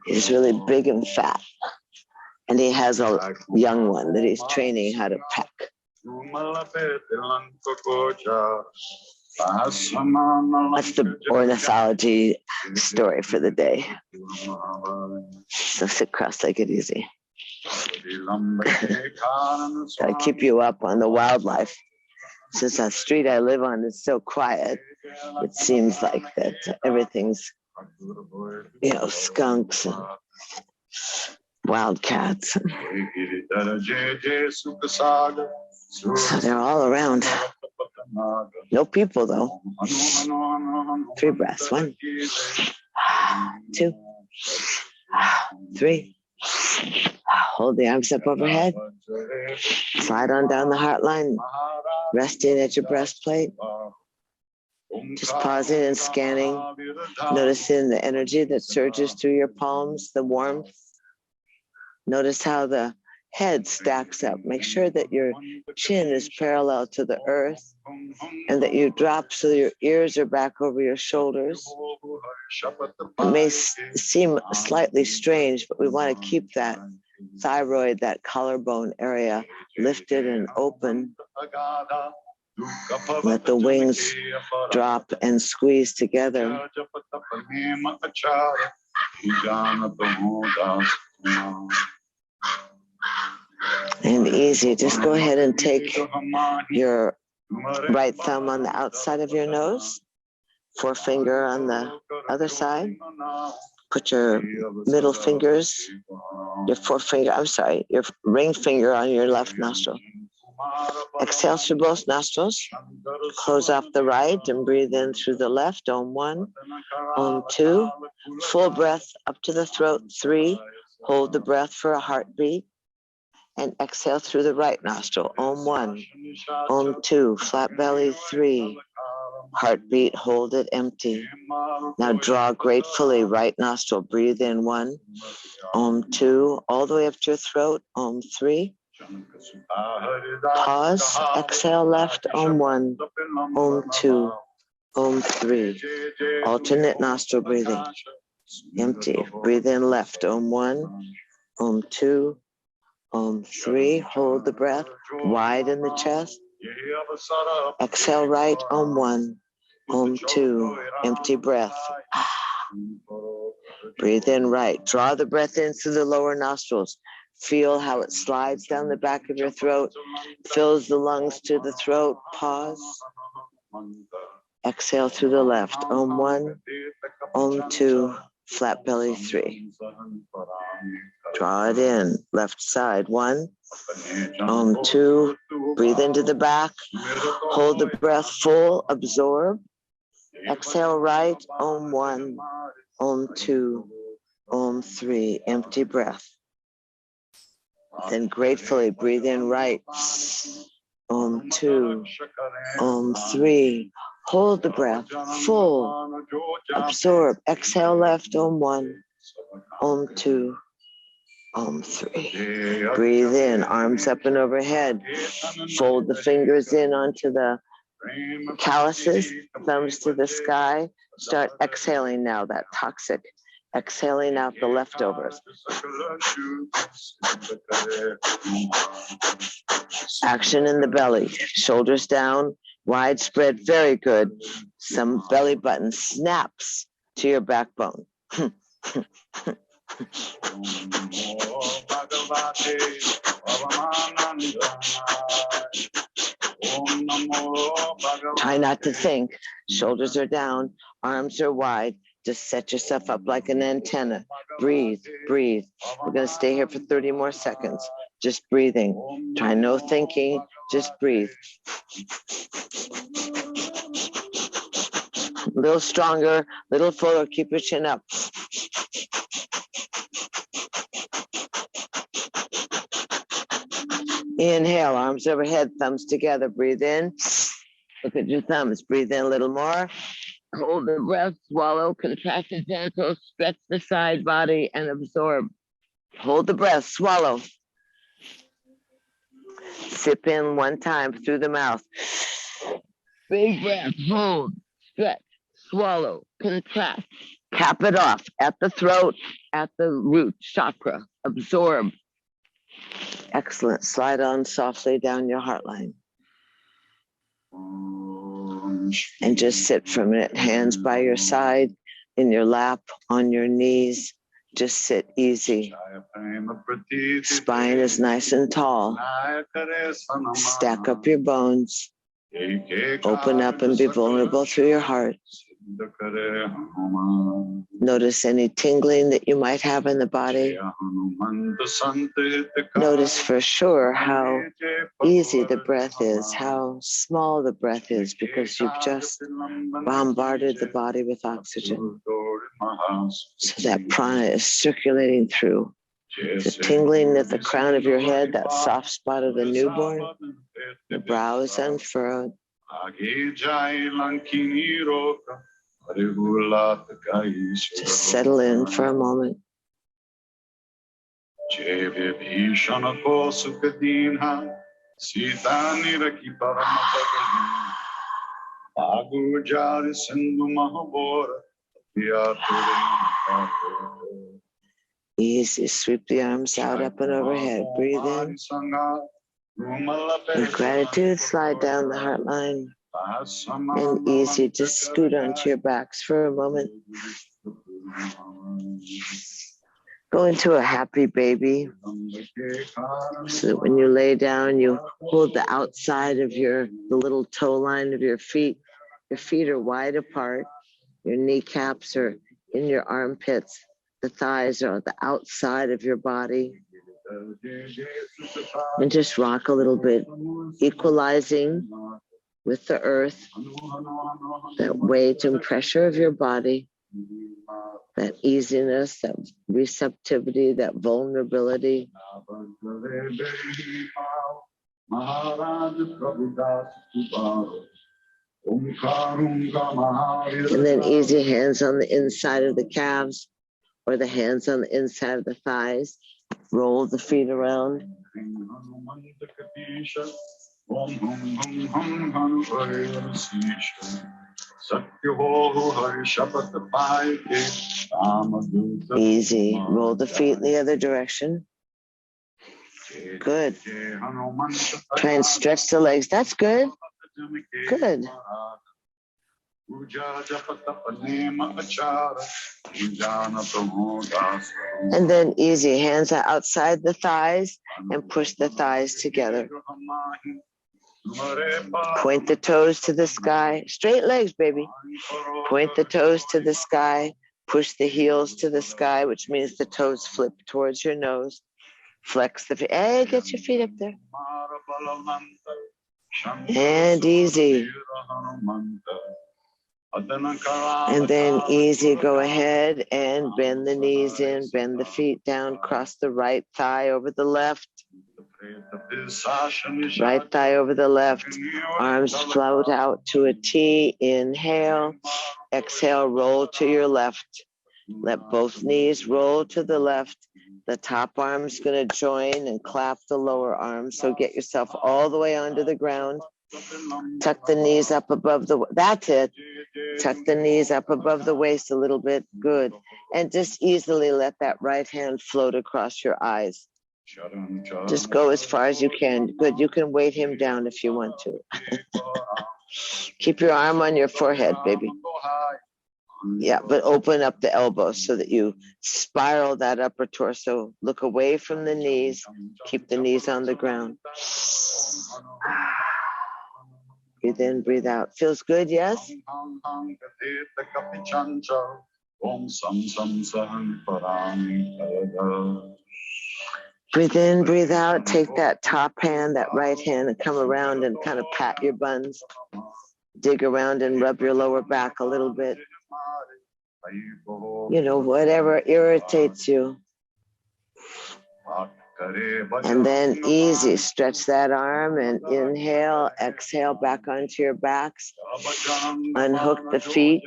He's really big and fat. And he has a young one that he's training how to peck. That's the ornithology story for the day. So sit cross-legged easy. Gotta keep you up on the wildlife. Since that street I live on is so quiet, it seems like that everything's, skunks and wildcats. So they're all around. No people though. 3 breaths. 1, 2, 3. Hold the arms up overhead. Slide on down the heart line. Resting at your breastplate. Just pausing and scanning. Noticing the energy that surges through your palms, the warmth. Notice how the head stacks up. Make sure that your chin is parallel to the earth and that you drop so your ears are back over your shoulders. It may seem slightly strange, but we want to keep that thyroid, that collarbone area lifted and open. Let the wings drop and squeeze together. And easy. Just go ahead and take your right thumb on the outside of your nose, forefinger on the other side. Put your middle fingers, your your ring finger on your left nostril. Exhale through both nostrils. Close off the right and breathe in through the left. Om 1, Om 2. Full breath up to the throat. 3. Hold the breath for a heartbeat. And exhale through the right nostril. Om 1, Om 2. Flat belly. 3. Heartbeat, hold it empty. Now draw gratefully, right nostril. Breathe in 1, Om 2, all the way up to your throat. Om 3. Pause, exhale left. Om 1, Om 2, Om 3. Alternate nostril breathing. Empty. Breathe in left. Om 1, Om 2, Om 3. Hold the breath. Widen the chest. Exhale right. Om 1, Om 2. Empty breath. Breathe in right. Draw the breath in through the lower nostrils. Feel how it slides down the back of your throat, fills the lungs to the throat. Pause. Exhale through the left. Om 1, Om 2, flat belly 3. Draw it in. Left side. 1, Om 2. Breathe into the back. Hold the breath full. Absorb. Exhale right. Om 1, Om 2, Om 3. Empty breath. Then gratefully breathe in right. Om 2, Om 3. Hold the breath full. Absorb. Exhale left. Om 1, Om 2, Om 3. Breathe in. Arms up and overhead. Fold the fingers in onto the calluses, thumbs to the sky. Start exhaling now, that toxic. Exhaling out the leftovers. Action in the belly. Shoulders down, widespread. Very good. Some belly button snaps to your backbone. Try not to think. Shoulders are down, arms are wide. Just set yourself up like an antenna. Breathe, breathe. We're going to stay here for 30 more seconds. Just breathing. Try no thinking. Just breathe. A little stronger, a little fuller. Keep your chin up. Inhale, arms overhead, thumbs together. Breathe in. Look at your thumbs. Breathe in a little more. Hold the breath, swallow, contract the genitals, stretch the side body, and absorb. Hold the breath, swallow. Sip in 1 time through the mouth. Big breath, hold, stretch, swallow, contract. Cap it off at the throat, at the root chakra. Absorb. Excellent. Slide on softly down your heart line. And just sit for a minute, hands by your side, in your lap, on your knees. Just sit easy. Spine is nice and tall. Stack up your bones. Open up and be vulnerable through your heart. Notice any tingling that you might have in the body. Notice for sure how easy the breath is, how small the breath is, because you've just bombarded the body with oxygen. So that prana is circulating through. The tingling at the crown of your head, that soft spot of the newborn, the brow is unfurrowed. Just settle in for a moment.
Jeve Bhishana Kosukadinha Sita Niraki Paramapagani Agu Jari Sindhu Mahabora
Easy. Sweep the arms out, up and overhead. Breathe in. With gratitude, slide down the heart line. And easy. Just scoot onto your backs for a moment. Go into a happy baby. So that when you lay down, you hold the outside of the little toe line of your feet. Your feet are wide apart. Your kneecaps are in your armpits. The thighs are at the outside of your body. And just rock a little bit, equalizing with the earth, that weight and pressure of your body, that easiness, that receptivity, that vulnerability. And then easy hands on the inside of the calves or the hands on the inside of the thighs. Roll the feet around. Easy. Roll the feet in the other direction. Good. Try and stretch the legs. That's good. Good. And then easy. Hands are outside the thighs and push the thighs together. Point the toes to the sky. Straight legs, baby. Point the toes to the sky. Push the heels to the sky, which means the toes flip towards your nose. Flex the feet. Hey, get your feet up there. And easy. And then easy, go ahead and bend the knees in, bend the feet down, cross the right thigh over the left. Right thigh over the left. Arms float out to a T. Inhale. Exhale, roll to your left. Let both knees roll to the left. The top arm's going to join and clap the lower arm. So get yourself all the way onto the ground. Tuck the knees up above that's it. Tuck the knees up above the waist a little bit. Good. And just easily let that right hand float across your eyes. Just go as far as you can. Good. You can weight him down if you want to. Keep your arm on your forehead, baby. Yeah, but open up the elbows so that you spiral that upper torso. Look away from the knees. Keep the knees on the ground. Breathe in, breathe out. Feels good, yes? Breathe in, breathe out. Take that top hand, that right hand, and come around and kind of pat your buns. Dig around and rub your lower back a little bit. You know, whatever irritates you. And then easy, stretch that arm and inhale, exhale back onto your backs. Unhook the feet.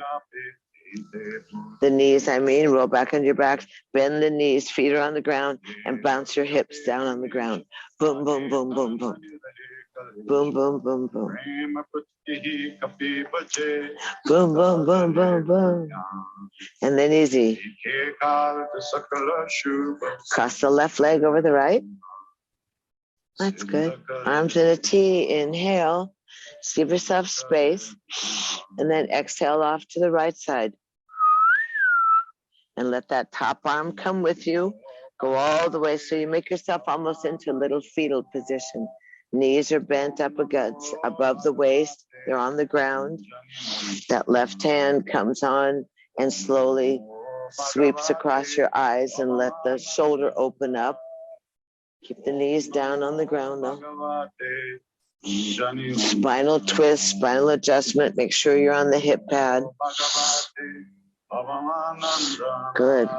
The knees, roll back onto your backs. Bend the knees, feet are on the ground, and bounce your hips down on the ground. Boom, boom, boom, boom, boom. Boom, boom, boom, boom. Boom, boom, boom, boom, boom. And then easy. Cross the left leg over the right. That's good. Arms in a T. Inhale. Just give yourself space. And then exhale off to the right side. And let that top arm come with you. Go all the way so you make yourself almost into a little fetal position. Knees are bent up above the waist. They're on the ground. That left hand comes on and slowly sweeps across your eyes and let the shoulder open up. Keep the knees down on the ground though. Spinal twist, spinal adjustment. Make sure you're on the hip pad. Good.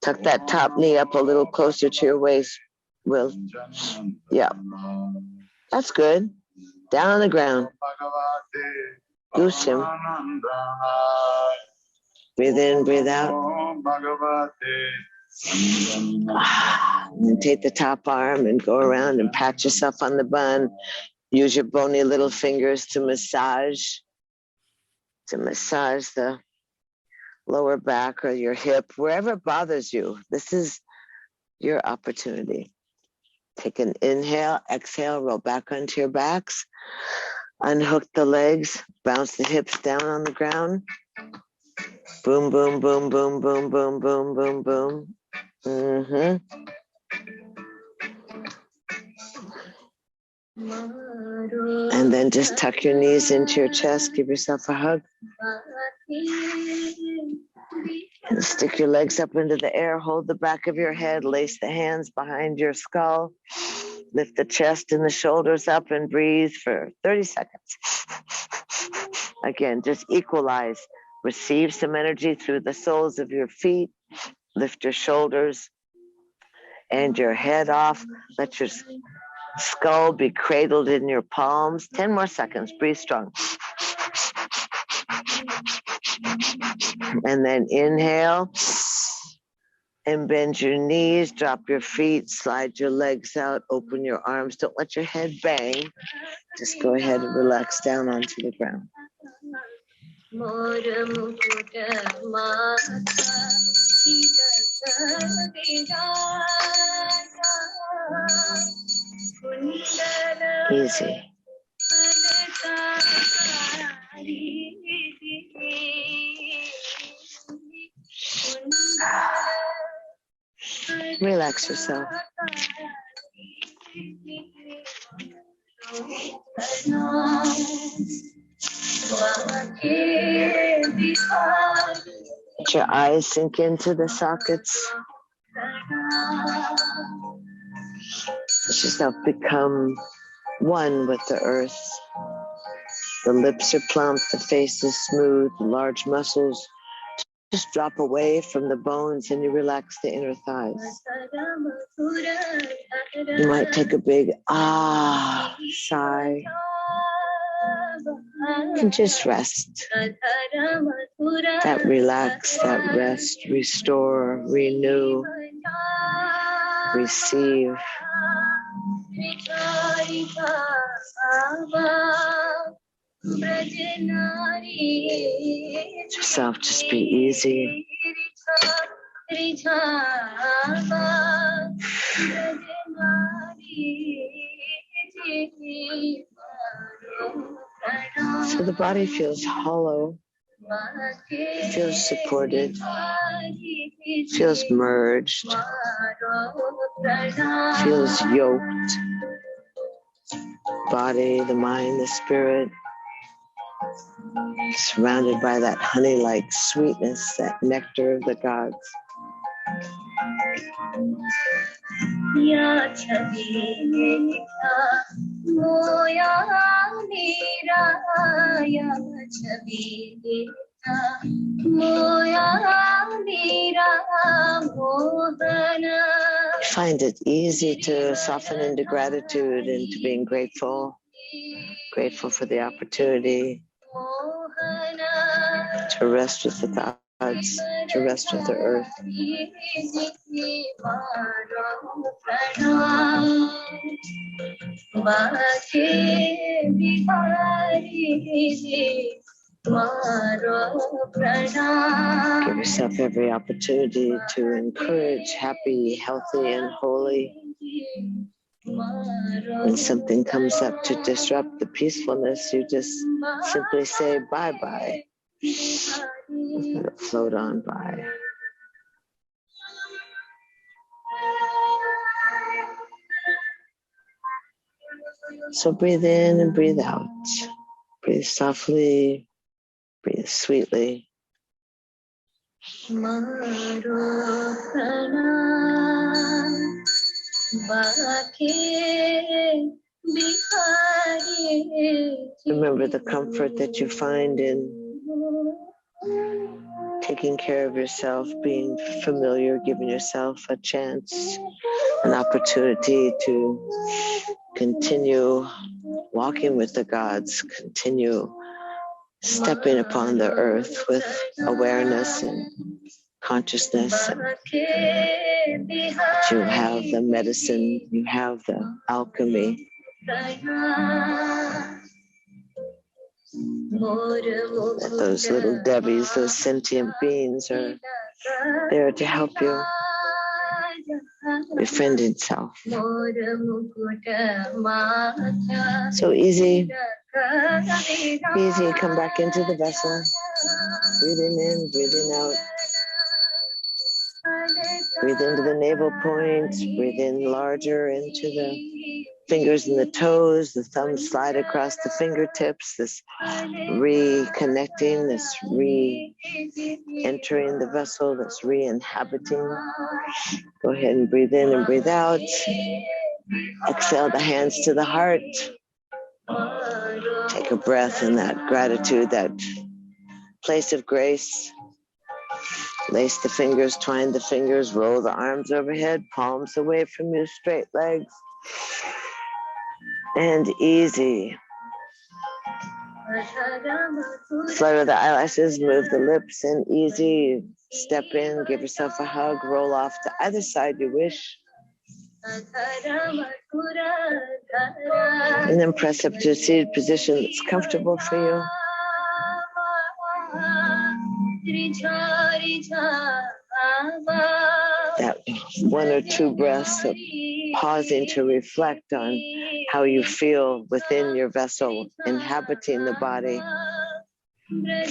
Tuck that top knee up a little closer to your waist, Will. Yeah. That's good. Down on the ground. Goose him. Breathe in, breathe out. And then take the top arm and go around and pat yourself on the bun. Use your bony little fingers to massage the lower back or your hip, wherever it bothers you. This is your opportunity. Take an inhale, exhale, roll back onto your backs. Unhook the legs, bounce the hips down on the ground. Boom, boom, boom, boom, boom, boom, boom, boom, boom. And then just tuck your knees into your chest, give yourself a hug. And stick your legs up into the air, hold the back of your head, lace the hands behind your skull, lift the chest and the shoulders up and breathe for 30 seconds. Again, just equalize. Receive some energy through the soles of your feet. Lift your shoulders and your head off. Let your skull be cradled in your palms. 10 more seconds. Breathe strong. And then inhale and bend your knees, drop your feet, slide your legs out, open your arms. Don't let your head bang. Just go ahead and relax down onto the ground. Easy. Relax yourself. Let your eyes sink into the sockets. Let yourself become one with the earth. The lips are plump, the face is smooth, large muscles just drop away from the bones and you relax the inner thighs. You might take a big sigh and just rest. That relax, that rest, restore, renew, receive. Yourself, just be easy. So the body feels hollow, feels supported, feels merged, feels yoked. Body, the mind, the spirit, surrounded by that honey-like sweetness, that nectar of the gods. Find it easy to soften into gratitude and to being grateful for the opportunity to rest with the gods, to rest with the earth. Give yourself every opportunity to encourage happy, healthy, and holy. When something comes up to disrupt the peacefulness, you just simply say bye-bye. Let it float on by. So breathe in and breathe out. Breathe softly, breathe sweetly. Remember the comfort that you find in taking care of yourself, being familiar, giving yourself a chance, an opportunity to continue walking with the gods, continue stepping upon the earth with awareness and consciousness. That you have the medicine, you have the alchemy. That those little Debbies, those sentient beings are there to help you befriend itself. So easy, easy, come back into the vessel. Breathing in, breathing out. Breathe into the navel point, breathe in larger into the fingers and the toes, the thumbs slide across the fingertips, this reconnecting, this re-entering the vessel, this re-inhabiting. Go ahead and breathe in and breathe out. Exhale the hands to the heart. Take a breath in that gratitude, that place of grace. Lace the fingers, twine the fingers, roll the arms overhead, palms away from you, straight legs. And easy. Flutter the eyelashes, move the lips, and easy. Step in, give yourself a hug, roll off to either side you wish. And then press up to a seated position that's comfortable for you. That one or two breaths of pausing to reflect on how you feel within your vessel, inhabiting the body,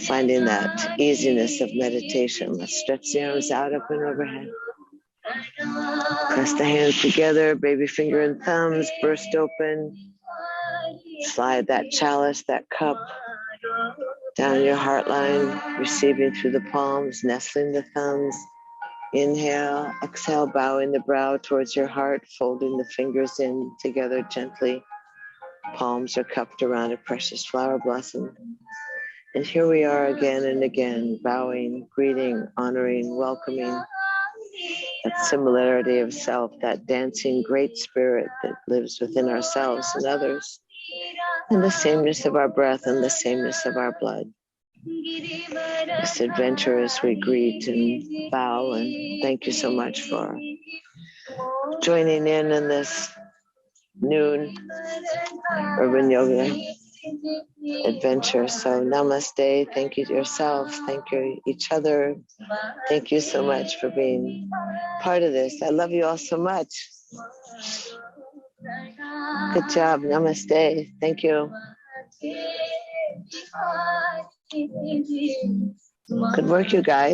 finding that easiness of meditation. Let's stretch the arms out, up and overhead. Press the hands together, baby finger and thumbs burst open. Slide that chalice, that cup, down your heart line, receiving through the palms, nestling the thumbs. Inhale, exhale, bowing the brow towards your heart, folding the fingers in together gently. Palms are cupped around a precious flower blossom. And here we are again and again, bowing, greeting, honoring, welcoming that similarity of self, that dancing great spirit that lives within ourselves and others, and the sameness of our breath and the sameness of our blood. This adventure as we greet and bow, and thank you so much for joining in this noon urban yoga adventure. So namaste, thank you to yourself, thank you each other. Thank you so much for being part of this. I love you all so much. Good job, namaste, thank you. Good work, you guys.